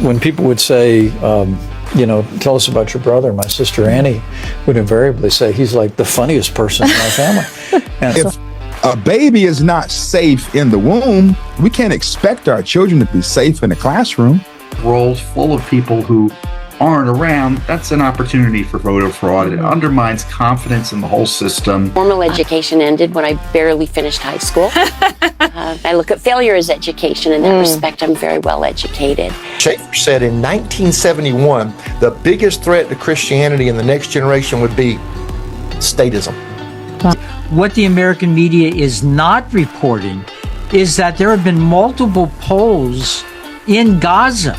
when people would say, tell us about your brother, my sister Annie would invariably say, he's like the funniest person in our family. And if a baby is not safe in the womb, we can't expect our children to be safe in the classroom. Roles full of people who aren't around, that's an opportunity for voter fraud. It undermines confidence in the whole system. Formal education ended when I barely finished high school. I look at failure as education. In that respect, I'm very well educated. Schaeffer said in 1971, the biggest threat to Christianity in the next generation would be statism. What the American media is not reporting is that there have been multiple polls in Gaza.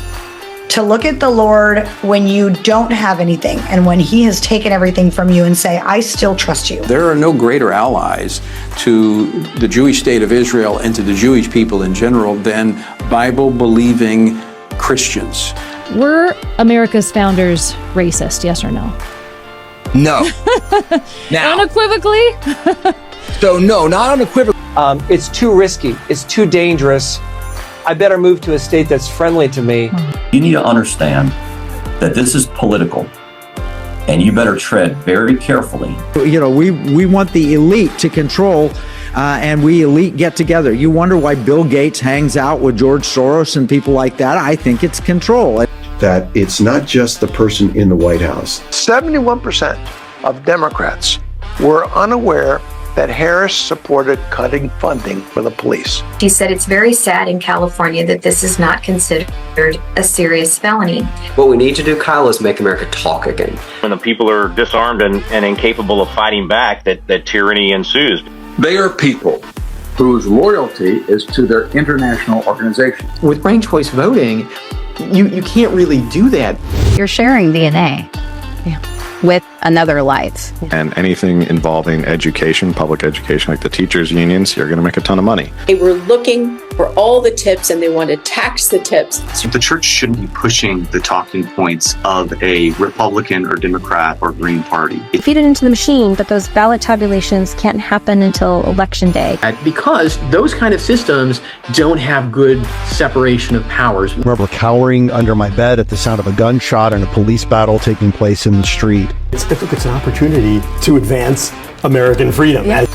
To look at the Lord when you don't have anything and when he has taken everything from you and say, I still trust you. There are no greater allies to the Jewish state of Israel and to the Jewish people in general than Bible-believing Christians. Were America's founders racist, yes or no? No. Now, unequivocally? So no, not unequivocally. It's too risky. It's too dangerous. I better move to a state that's friendly to me. You need to understand that this is political, and you better tread very carefully. We want the elite to control, and we elite get together. You wonder why Bill Gates hangs out with George Soros and people like that? I think it's control. That it's not just the person in the White House. 71% of Democrats were unaware that Harris supported cutting funding for the police. She said it's very sad in California that this is not considered a serious felony. What we need to do, Kyle, is make America talk again. When the people are disarmed and incapable of fighting back, that tyranny ensues. They are people whose loyalty is to their international organization. With ranked choice voting, you can't really do that. You're sharing DNA. With another life. And anything involving education, public education, like the teachers' unions, you're going to make a ton of money. They were looking for all the tips and they want to tax the tips. So the church shouldn't be pushing the talking points of a Republican or Democrat or Green Party. Feed it into the machine, but those ballot tabulations can't happen until Election Day. Because those kind of systems don't have good separation of powers. I remember cowering under my bed at the sound of a gunshot and a police battle taking place in the street. It's an opportunity to advance American freedom. Yeah.